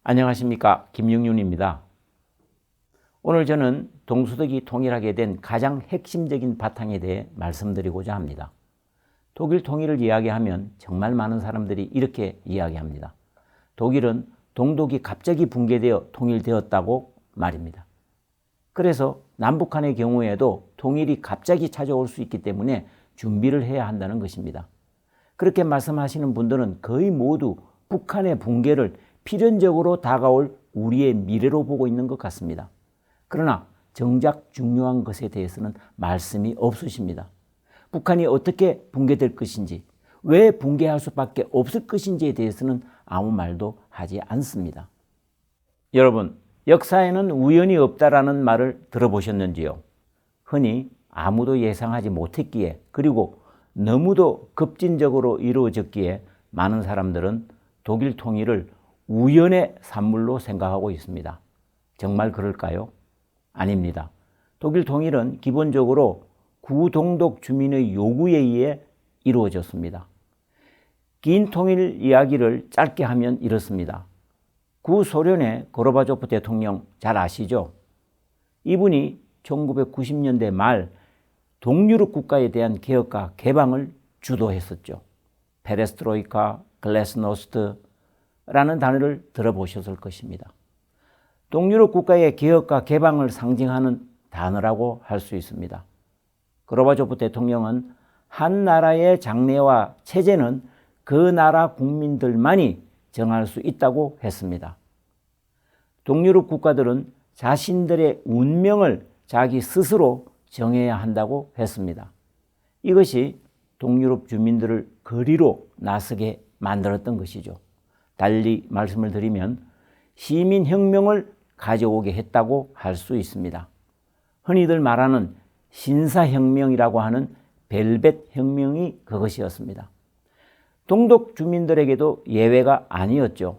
안녕하십니까, 김영윤입니다. 오늘 저는 동서독이 통일하게 된 가장 핵심적인 바탕에 대해 말씀드리고자 합니다. 독일 통일을 이야기하면 정말 많은 사람들이 이렇게 이야기합니다. 독일은 동독이 갑자기 붕괴되어 통일되었다고 말입니다. 그래서 남북한의 경우에도 통일이 갑자기 찾아올 수 있기 때문에 준비를 해야 한다는 것입니다. 그렇게 말씀하시는 분들은 거의 모두 북한의 붕괴를 필연적으로 다가올 우리의 미래로 보고 있는 것 같습니다. 그러나 정작 중요한 것에 대해서는 말씀이 없으십니다. 북한이 어떻게 붕괴될 것인지, 왜 붕괴할 수밖에 없을 것인지에 대해서는 아무 말도 하지 않습니다. 여러분, 역사에는 우연이 없다라는 말을 들어보셨는지요? 흔히 아무도 예상하지 못했기에, 그리고 너무도 급진적으로 이루어졌기에 많은 사람들은 독일 통일을 우연의 산물로 생각하고 있습니다. 정말 그럴까요? 아닙니다. 독일 통일은 기본적으로 구동독 주민의 요구에 의해 이루어졌습니다. 긴 통일 이야기를 짧게 하면 이렇습니다. 구소련의 고르바초프 대통령 잘 아시죠? 이분이 1990년대 말 동유럽 국가에 대한 개혁과 개방을 주도했었죠. 페레스트로이카, 글래스노스트 라는 단어를 들어보셨을 것입니다. 동유럽 국가의 개혁과 개방을 상징하는 단어라고 할 수 있습니다. 고르바초프 대통령은 한 나라의 장래와 체제는 그 나라 국민들만이 정할 수 있다고 했습니다. 동유럽 국가들은 자신들의 운명을 자기 스스로 정해야 한다고 했습니다. 이것이 동유럽 주민들을 거리로 나서게 만들었던 것이죠. 달리 말씀을 드리면 시민혁명을 가져오게 했다고 할 수 있습니다. 흔히들 말하는 신사혁명이라고 하는 벨벳 혁명이 그것이었습니다. 동독 주민들에게도 예외가 아니었죠.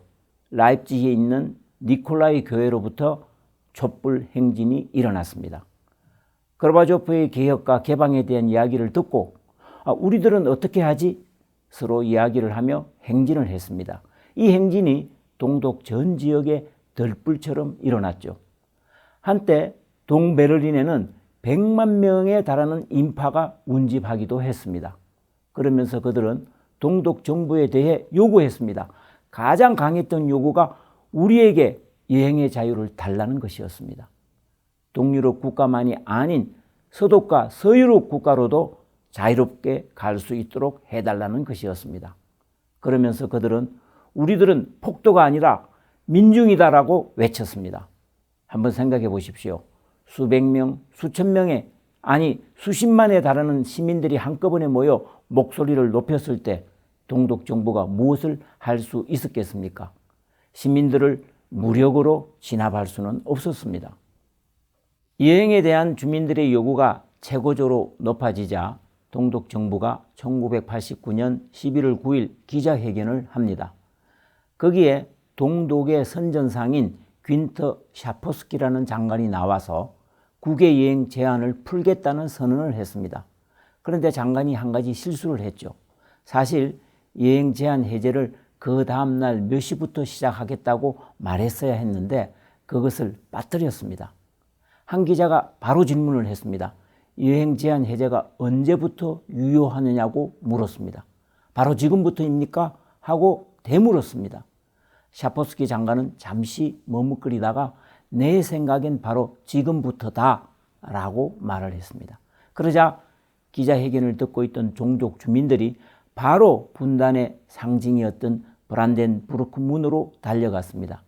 라입지히에 있는 니콜라이 교회로부터 촛불 행진이 일어났습니다. 고르바초프의 개혁과 개방에 대한 이야기를 듣고 우리들은 어떻게 하지? 서로 이야기를 하며 행진을 했습니다. 이 행진이 동독 전 지역에 들불처럼 일어났죠. 한때 동베를린에는 100만 명에 달하는 인파가 운집하기도 했습니다. 그러면서 그들은 동독 정부에 대해 요구했습니다. 가장 강했던 요구가 우리에게 여행의 자유를 달라는 것이었습니다. 동유럽 국가만이 아닌 서독과 서유럽 국가로도 자유롭게 갈 수 있도록 해달라는 것이었습니다. 그러면서 그들은 우리들은 폭도가 아니라 민중이다라고 외쳤습니다. 한번 생각해 보십시오. 수백 명, 수천 명의, 아니 수십만에 달하는 시민들이 한꺼번에 모여 목소리를 높였을 때 동독 정부가 무엇을 할 수 있었겠습니까? 시민들을 무력으로 진압할 수는 없었습니다. 여행에 대한 주민들의 요구가 최고조로 높아지자 동독 정부가 1989년 11월 9일 기자회견을 합니다. 거기에 동독의 선전상인 귄터 샤포스키라는 장관이 나와서 국외 여행 제한을 풀겠다는 선언을 했습니다. 그런데 장관이 한 가지 실수를 했죠. 사실 여행 제한 해제를 그 다음날 몇 시부터 시작하겠다고 말했어야 했는데 그것을 빠뜨렸습니다. 한 기자가 바로 질문을 했습니다. 여행 제한 해제가 언제부터 유효하느냐고 물었습니다. 바로 지금부터입니까? 하고 되물었습니다. 샤포스키 장관은 잠시 머뭇거리다가 내 생각엔 바로 지금부터다 라고 말을 했습니다. 그러자 기자회견을 듣고 있던 종족 주민들이 바로 분단의 상징이었던 브란덴부르크 문으로 달려갔습니다.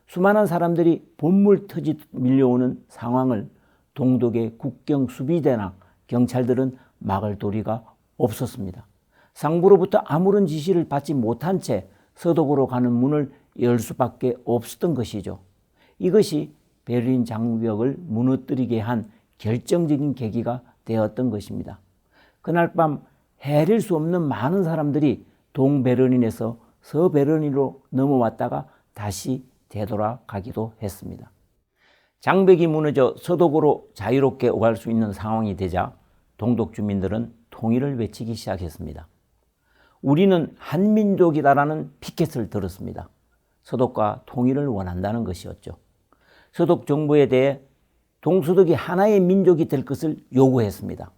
수많은 사람들이 본물 터지듯 밀려오는 상황을 동독의 국경 수비대나 경찰들은 막을 도리가 없었습니다. 상부로부터 아무런 지시를 받지 못한 채 서독으로 가는 문을 열 수밖에 없었던 것이죠. 이것이 베를린 장벽을 무너뜨리게 한 결정적인 계기가 되었던 것입니다. 그날 밤 헤아릴 수 없는 많은 사람들이 동베를린에서 서베를린으로 넘어왔다가 다시 되돌아가기도 했습니다. 장벽이 무너져 서독으로 자유롭게 오갈 수 있는 상황이 되자 동독 주민들은 통일을 외치기 시작했습니다. 우리는 한민족이다라는 피켓을 들었습니다. 서독과 통일을 원한다는 것이었죠. 서독 정부에 대해 동서독이 하나의 민족이 될 것을 요구했습니다.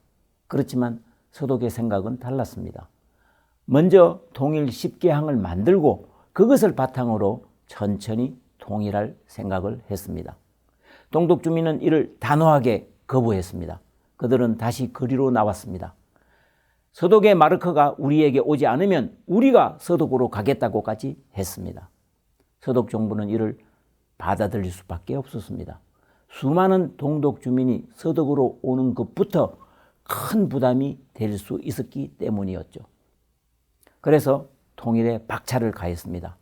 그렇지만 서독의 생각은 달랐습니다. 먼저 통일 10개항을 만들고 그것을 바탕으로 천천히 통일할 생각을 했습니다. 동독 주민은 이를 단호하게 거부했습니다. 그들은 다시 거리로 나왔습니다. 서독의 마르크가 우리에게 오지 않으면 우리가 서독으로 가겠다고까지 했습니다. 서독 정부는 이를 받아들일 수밖에 없었습니다. 수많은 동독 주민이 서독으로 오는 것부터 큰 부담이 될 수 있었기 때문이었죠. 그래서 통일에 박차를 가했습니다.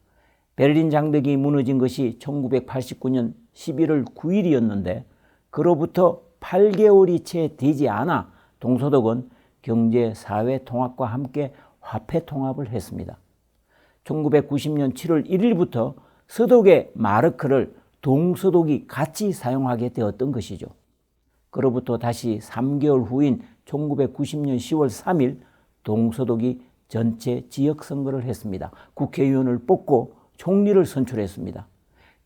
베를린 장벽이 무너진 것이 1989년 11월 9일이었는데 그로부터 8개월이 채 되지 않아 동서독은 경제, 사회 통합과 함께 화폐 통합을 했습니다. 1990년 7월 1일부터 서독의 마르크를 동서독이 같이 사용하게 되었던 것이죠. 그로부터 다시 3개월 후인 1990년 10월 3일 동서독이 전체 지역선거를 했습니다. 국회의원을 뽑고 총리를 선출했습니다.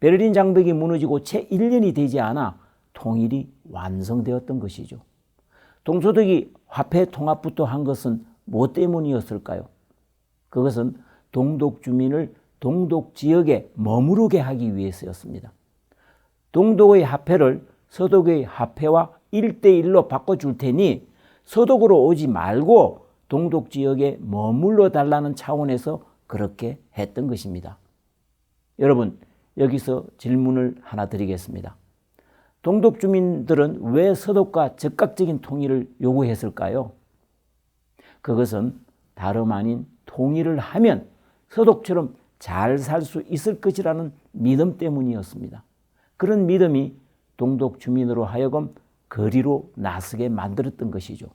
베를린 장벽이 무너지고 채 1년이 되지 않아 통일이 완성되었던 것이죠. 동서독이 화폐 통합부터 한 것은 무엇 때문이었을까요? 그것은 동독 주민을 동독 지역에 머무르게 하기 위해서였습니다. 동독의 화폐를 서독의 화폐와 1대1로 바꿔줄 테니 서독으로 오지 말고 동독 지역에 머물러 달라는 차원에서 그렇게 했던 것입니다. 여러분, 여기서 질문을 하나 드리겠습니다. 동독 주민들은 왜 서독과 즉각적인 통일을 요구했을까요? 그것은 다름 아닌 통일을 하면 서독처럼 잘 살 수 있을 것이라는 믿음 때문이었습니다. 그런 믿음이 동독 주민으로 하여금 거리로 나서게 만들었던 것이죠.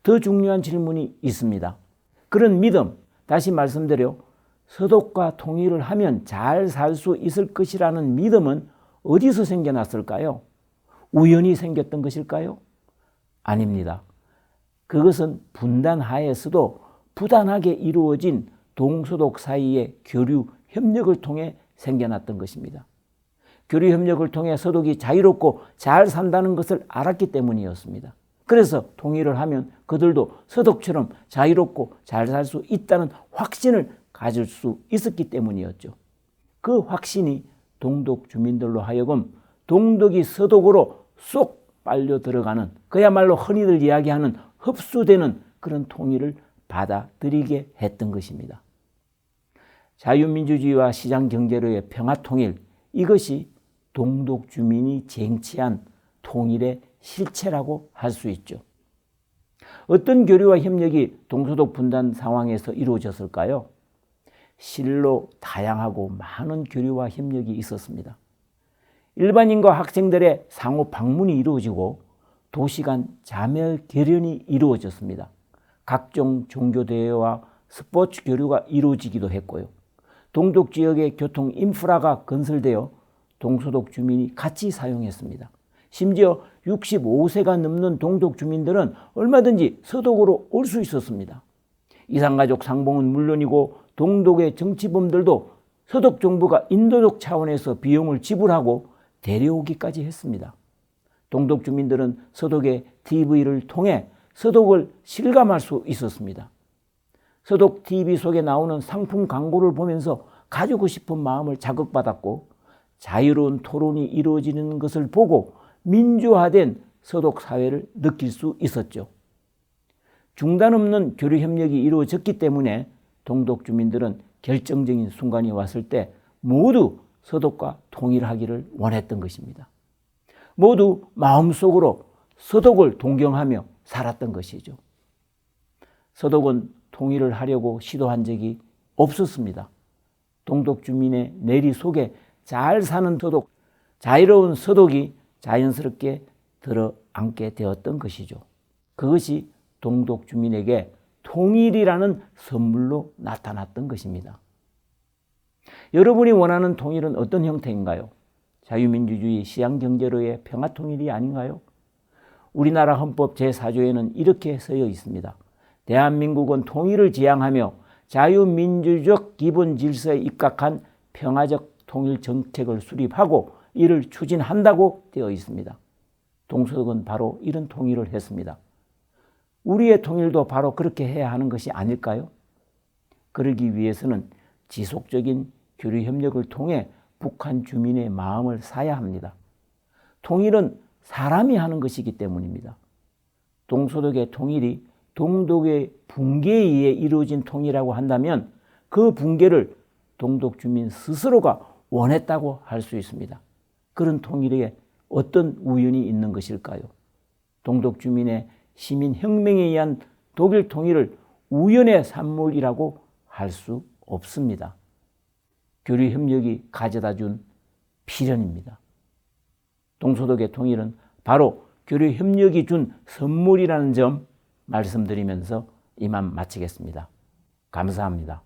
더 중요한 질문이 있습니다. 그런 믿음, 다시 말씀드려 서독과 통일을 하면 잘 살 수 있을 것이라는 믿음은 어디서 생겨났을까요? 우연히 생겼던 것일까요? 아닙니다. 그것은 분단하에서도 부단하게 이루어진 동서독 사이의 교류 협력을 통해 생겨났던 것입니다. 교류 협력을 통해 서독이 자유롭고 잘 산다는 것을 알았기 때문이었습니다. 그래서 통일을 하면 그들도 서독처럼 자유롭고 잘 살 수 있다는 확신을 가질 수 있었기 때문이었죠. 그 확신이 동독 주민들로 하여금 동독이 서독으로 쏙 빨려 들어가는, 그야말로 흔히들 이야기하는 흡수되는 그런 통일을 받아들이게 했던 것입니다. 자유민주주의와 시장경제로의 평화통일, 이것이 동독 주민이 쟁취한 통일의 실체라고 할 수 있죠. 어떤 교류와 협력이 동서독 분단 상황에서 이루어졌을까요? 실로 다양하고 많은 교류와 협력이 있었습니다. 일반인과 학생들의 상호 방문이 이루어지고 도시 간 자매 결연이 이루어졌습니다. 각종 종교대회와 스포츠 교류가 이루어지기도 했고요. 동독 지역의 교통 인프라가 건설되어 동서독 주민이 같이 사용했습니다. 심지어 65세가 넘는 동독 주민들은 얼마든지 서독으로 올 수 있었습니다. 이산가족 상봉은 물론이고 동독의 정치범들도 서독 정부가 인도적 차원에서 비용을 지불하고 데려오기까지 했습니다. 동독 주민들은 서독의 TV를 통해 서독을 실감할 수 있었습니다. 서독 TV 속에 나오는 상품 광고를 보면서 가지고 싶은 마음을 자극받았고 자유로운 토론이 이루어지는 것을 보고 민주화된 서독 사회를 느낄 수 있었죠. 중단 없는 교류 협력이 이루어졌기 때문에 동독 주민들은 결정적인 순간이 왔을 때 모두 서독과 통일하기를 원했던 것입니다. 모두 마음속으로 서독을 동경하며 살았던 것이죠. 서독은 통일을 하려고 시도한 적이 없었습니다. 동독 주민의 내리 속에 잘 사는 서독, 자유로운 서독이 자연스럽게 들어앉게 되었던 것이죠. 그것이 동독 주민에게 통일이라는 선물로 나타났던 것입니다. 여러분이 원하는 통일은 어떤 형태인가요? 자유민주주의, 시장경제로의 평화통일이 아닌가요? 우리나라 헌법 제4조에는 이렇게 쓰여 있습니다. 대한민국은 통일을 지향하며 자유민주적 기본질서에 입각한 평화적 통일 정책을 수립하고 이를 추진한다고 되어 있습니다. 동서독은 바로 이런 통일을 했습니다. 우리의 통일도 바로 그렇게 해야 하는 것이 아닐까요? 그러기 위해서는 지속적인 교류 협력을 통해 북한 주민의 마음을 사야 합니다. 통일은 사람이 하는 것이기 때문입니다. 동서독의 통일이 동독의 붕괴에 의해 이루어진 통일이라고 한다면 그 붕괴를 동독 주민 스스로가 원했다고 할 수 있습니다. 그런 통일에 어떤 우연이 있는 것일까요? 동독 주민의 시민혁명에 의한 독일 통일을 우연의 산물이라고 할 수 없습니다. 교류협력이 가져다준 필연입니다. 동서독의 통일은 바로 교류협력이 준 선물이라는 점 말씀드리면서 이만 마치겠습니다. 감사합니다.